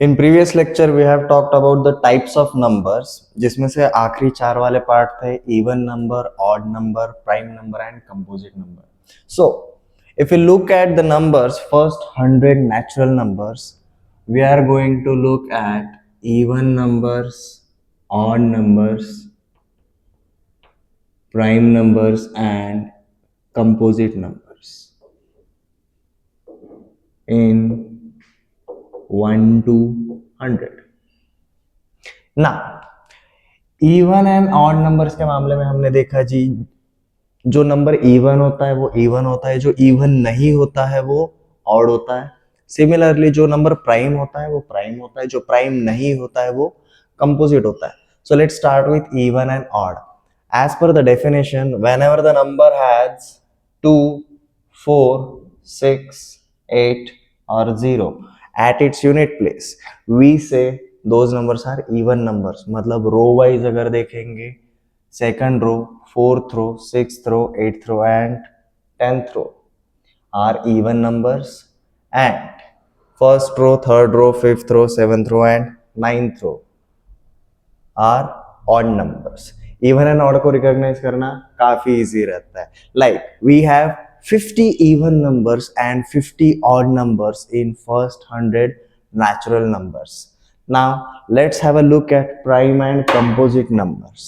In previous lecture we have talked about the types of numbers, जिसमें से आखिरी चार वाले पार्ट थे even number, odd number, prime number and composite number. So if we look at the numbers, first 100 natural numbers, we are going to look at even numbers, odd numbers, prime numbers and composite numbers in 1 to 100. ना even and odd numbers के मामले में हमने देखा जी, जो number even होता है वो इवन होता है, जो इवन नहीं होता है वो ऑड होता है. सिमिलरली जो नंबर प्राइम होता है वो प्राइम होता है, जो प्राइम नहीं होता है वो कंपोजिट होता है. So let's start with even and odd. As per the definition, whenever the number has 2, 4, 6, 8 or 0 at its unit place, we say those numbers are even numbers. मतलब रो वाइज अगर देखेंगे, second row, fourth row, sixth row, eighth row and tenth row are even numbers, and first row, third row, fifth row, seventh row and ninth row are odd numbers. Even and odd को recognize करना काफी easy रहता है. Like we have 50 even numbers and 50 odd numbers in first 100 natural numbers. Now let's have a look at prime and composite numbers.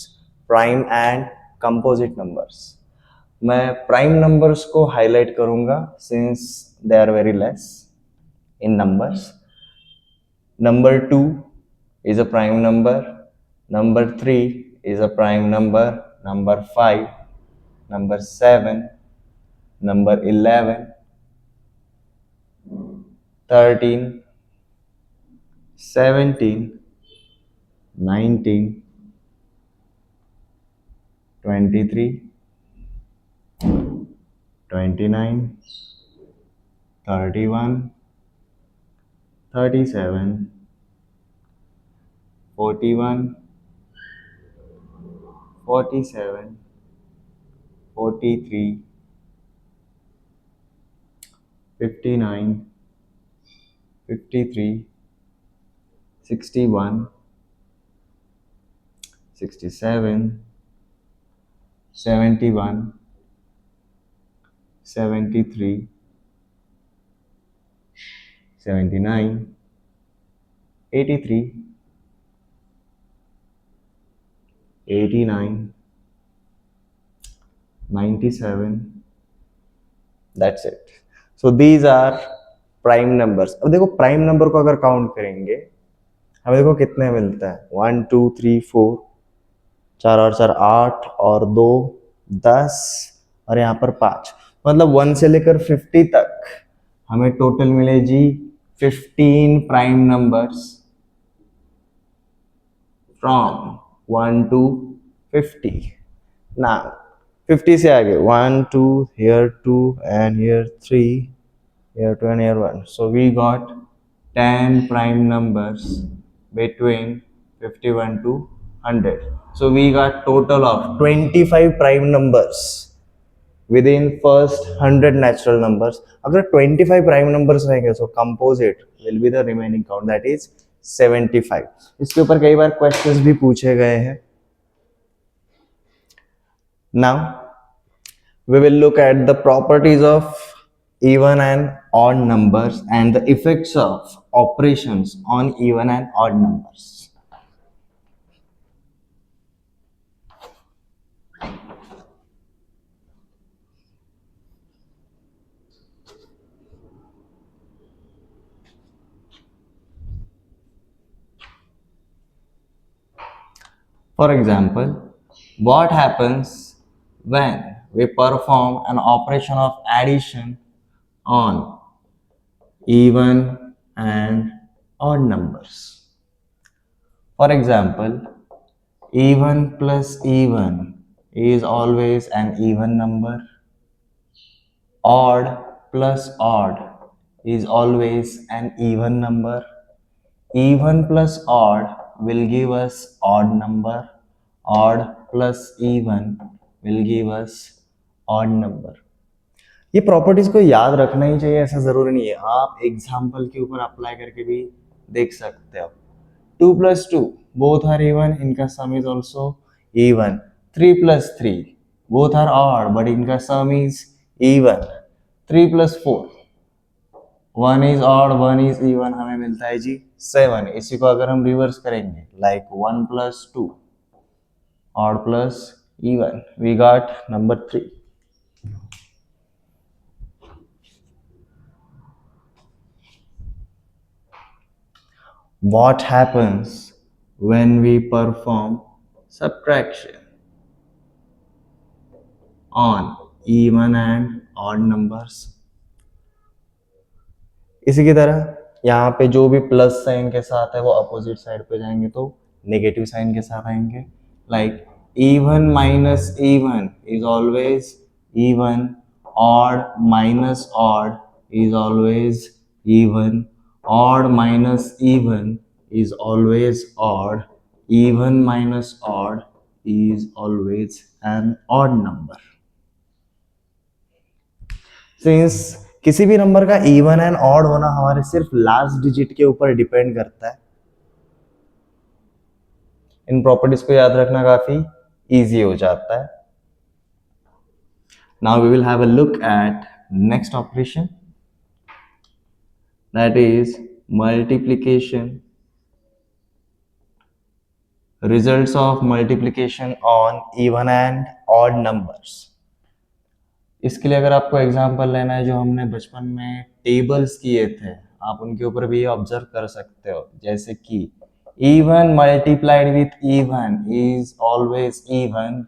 Prime and composite numbers. मैं prime numbers को highlight करूंगा since they are very less in numbers. Number 2 is a prime number. Number 3 is a prime number. Number 5, number 7, number 11, 13, 17, 19, 23, 29, 31, 37, 41, 47, 43, 59, 53, 61, 67, 71, 73, 79, 83, 89, 97. That's it. So these are prime numbers. अब देखो prime number को अगर count करेंगे, हमें देखो कितने मिलता है. 1 2 3 4, 4 और 4 8 और 2 10 और यहाँ पर 5. मतलब 1 से लेकर 50 तक हमें टोटल मिले जी 15 prime numbers from 1 to 50. Now 50 से आगे 1 2 here 2 and here 3, here 2 and here 1. So we got 10 prime numbers between 51 to 100. So we got total of 25 prime numbers within first 100 natural numbers. अगर 25 prime numbers रहेंगे so composite will be the remaining count, that is 75. इसके ऊपर कई बार questions भी पूछे गए हैं. Now we will look at the properties of even and odd numbers and the effects of operations on even and odd numbers. For example, what happens when we perform an operation of addition on even and odd numbers? For example, even plus even is always an even number. Odd plus odd is always an even number. Even plus odd will give us odd number. Odd plus even will give us odd number. ये properties को याद रखना ही चाहिए, ऐसा जरूरी नहीं है. आप एग्जाम्पल के ऊपर अप्लाई करके भी देख सकते हो. 2 plus 2, both are even, इनका sum is also even. 3 plus 3, both are odd, but इनका sum is even. 3 plus 4, 1 is odd, 1 is even, हमें मिलता है जी 7. इसी को अगर हम रिवर्स करेंगे, like 1 plus 2, odd plus even, we got number 3. What happens when we perform subtraction on even and odd numbers? इसी की तरह यहाँ पे जो भी प्लस साइन के साथ है वो अपोजिट साइड पे जाएंगे तो नेगेटिव साइन के साथ आएंगे. Like even minus even is always even, odd minus odd is always even, odd minus even is always odd, even minus odd is always an odd number. Since किसी भी number का even and odd होना हमारे सिर्फ last digit के ऊपर depend करता है, इन प्रॉपर्टीज को याद रखना काफी इजी हो जाता है. Now we will have a look at next operation, that is multiplication, results of multiplication on even and odd numbers. इसके लिए अगर आपको एग्जांपल लेना है जो हमने बचपन में टेबल्स किए थे, आप उनके ऊपर भी ऑब्जर्व कर सकते हो. जैसे कि even multiplied with even is always even,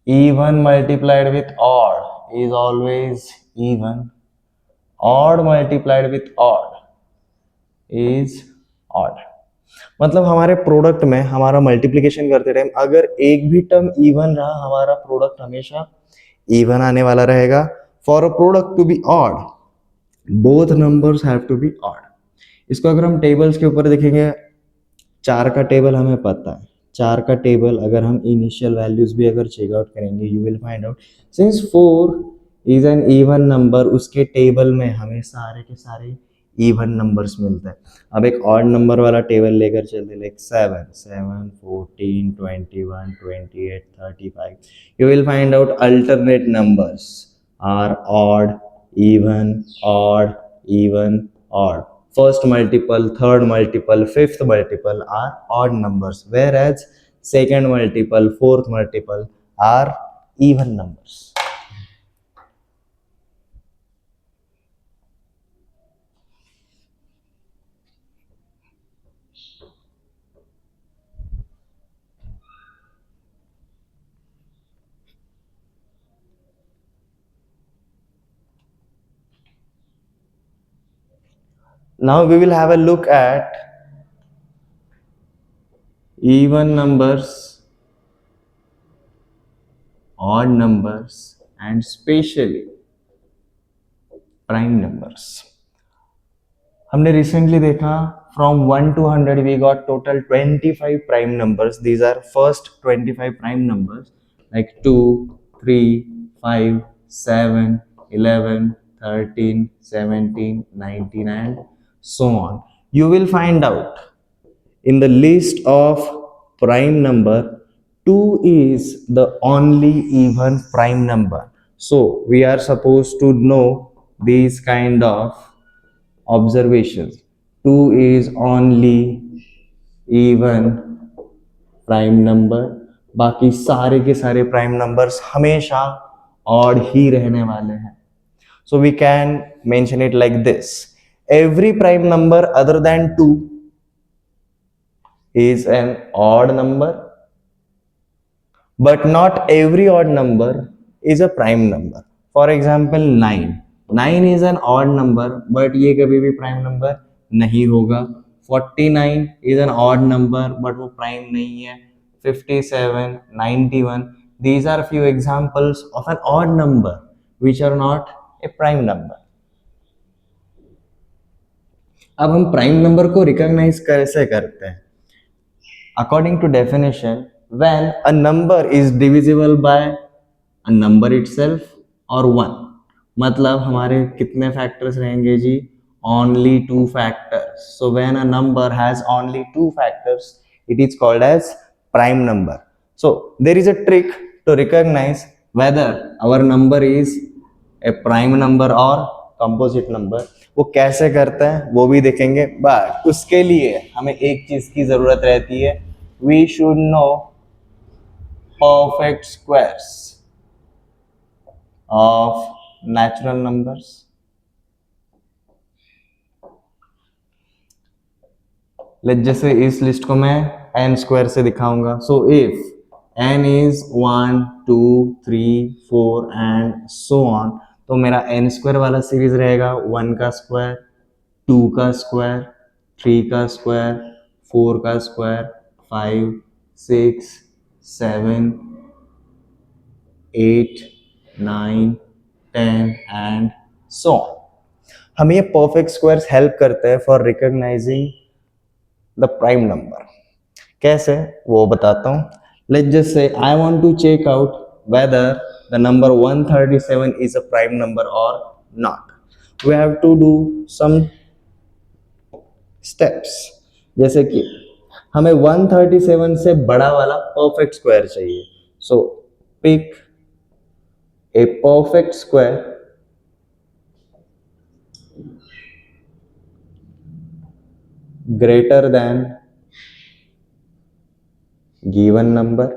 even multiplied with odd is always even, odd multiplied with odd is odd. मतलब हमारे प्रोडक्ट में हमारा मल्टीप्लिकेशन करते टाइम अगर एक भी टर्म इवन रहा, हमारा प्रोडक्ट हमेशा इवन आने वाला रहेगा. For a product to be odd, both numbers have to be odd. इसको अगर हम टेबल्स के ऊपर देखेंगे, 4 का टेबल हमें पता है, 4 का टेबल अगर हम इनिशियल वैल्यूज भी अगर चेकआउट करेंगे, you will find out since 4 is an even number, उसके टेबल में हमें सारे के सारे इवन नंबर्स मिलते हैं. अब एक ऑड नंबर वाला टेबल लेकर चलते, like 7, 14, 21, 28, 35, you will find out alternate numbers are odd, even, odd, even, odd. First multiple, third multiple, fifth multiple are odd numbers, whereas second multiple, fourth multiple are even numbers. Now we will have a look at even numbers, odd numbers, and especially prime numbers. हमने recently देखा from 1 to 100 we got total 25 prime numbers. These are first 25 prime numbers like 2, 3, 5, 7, 11, 13, 17, 19 and so on. You will find out in the list of prime number 2 is the only even prime number. So we are supposed to know these kind of observations. 2 is only even prime number, बाकी सारे के सारे prime numbers हमेशा odd ही रहने वाले हैं. So we can mention it like this: every prime number other than 2 is an odd number, but not every odd number is a prime number. For example, 9. 9 is an odd number, but ये कभी भी prime number नहीं होगा. 49 is an odd number, but वो prime नहीं है. 57, 91, these are few examples of an odd number which are not a prime number. अब हम प्राइम नंबर को रिकॉग्नाइज कैसे करते हैं? According to definition, when a number is divisible by a number itself or 1, मतलब हमारे कितने फैक्टर्स रहेंगे जी? Only 2 factors. So when a number has only two factors, it is called as prime number. So there is a trick to recognize whether our number is a prime number or composite number. वो कैसे करता है वो भी देखेंगे, but उसके लिए हमें एक चीज की जरूरत रहती है. We should know perfect squares of natural numbers. Let जैसे इस लिस्ट को मैं एन स्क्वायर से दिखाऊंगा. So if n is 1 2 3 4 and so on, तो मेरा n स्क्वायर वाला सीरीज रहेगा 1 का स्क्वायर, 2 का स्क्वायर, 3 का स्क्वायर, 4 का स्क्वायर, 5 6 7 8 9 10 एंड सो ऑन. हमें ये परफेक्ट स्क्वायर्स हेल्प करते हैं for recognising the prime number. कैसे वो बताता हूँ. Let's just say I want to check out whether the number 137 is a prime number or not. We have to do some steps. जैसे कि हमें 137 से बड़ा वाला perfect square चाहिए. So pick a perfect square greater than given number.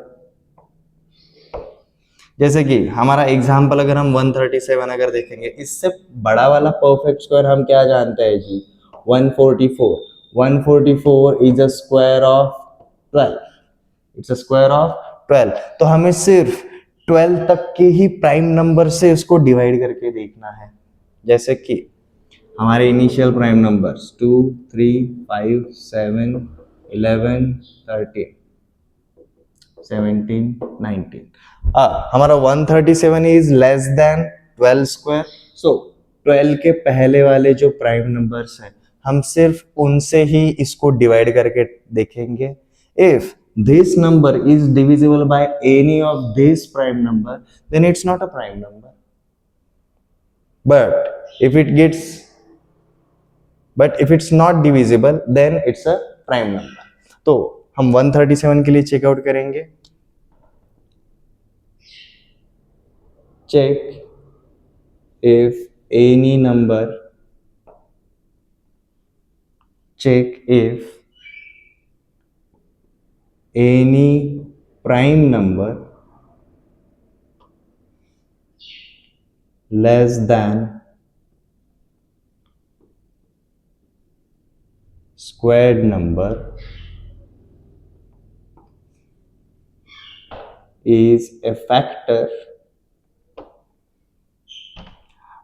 जैसे कि हमारा एग्जाम्पल अगर हम 137 अगर देखेंगे, इससे बड़ा वाला परफेक्ट स्क्वायर हम क्या जानते हैं जी, 144. 144 is a square of 12. It's a square of 12. तो हमें सिर्फ 12 तक के ही प्राइम नंबर से इसको डिवाइड करके देखना है. जैसे कि हमारे इनिशियल प्राइम नंबर्स 2 3 5 7 11 13 17 19. हमारा 137 इज लेस देन 12 स्क्वायर. सो 12 के पहले वाले जो प्राइम नंबर्स हैं हम सिर्फ उनसे ही इसको डिवाइड करके देखेंगे. If this number is divisible by any of this prime number, then it's not a prime number. But if it's not divisible, then it's a prime number. तो हम 137 के लिए चेकआउट करेंगे. Check if any number, check if any prime number less than squared number is a factor.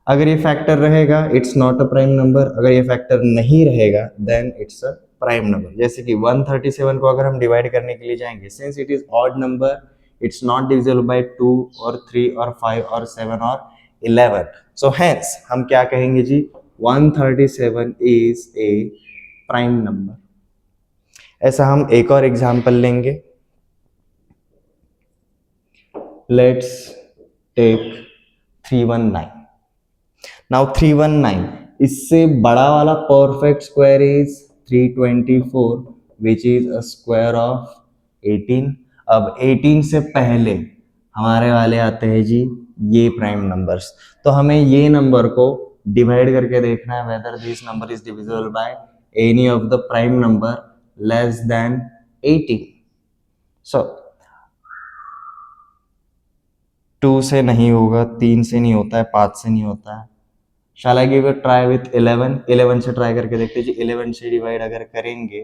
अगर ये factor रहेगा it's not a prime number. अगर ये फैक्टर नहीं रहेगा then it's a prime number. जैसे कि 137 को अगर हम डिवाइड करने के लिए जाएंगे, since it is odd number, it's not divisible by 2 और 3 और 5 और 7 और 11. सो हेंस हम क्या कहेंगे जी, 137 इज ए प्राइम नंबर. ऐसा हम एक और एग्जांपल लेंगे. Let's take 319. नाउ 319, इससे बड़ा वाला perfect square is 324 which is a square of 18. अब 18 से पहले हमारे वाले आते हैं जी ये प्राइम नंबर्स. तो हमें ये नंबर को डिवाइड करके देखना है whether this number is divisible by any of the prime number less than 18. सो 2 से नहीं होगा, 3 से नहीं होता है, 5 से नहीं होता है. Shall I give a try with 11? 11 से ट्राई करके देखते जी. 11 से डिवाइड अगर करेंगे,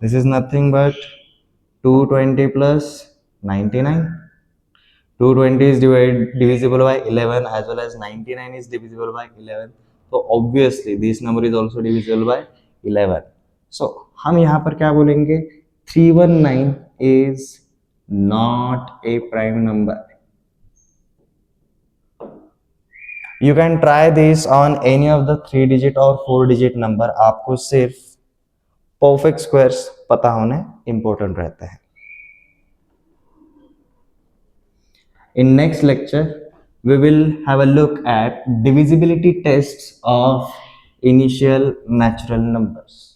this is nothing but 220 plus 99. 220 is divisible by 11 as well as 99 is divisible by 11. So obviously this number is also divisible by 11. So हम यहाँ पर क्या बोलेंगे, 319 is not a prime number. You can try this on any of the 3-digit or 4-digit number. आपको सिर्फ perfect squares पता होने important रहते हैं. In next lecture we will have a look at divisibility tests of initial natural numbers.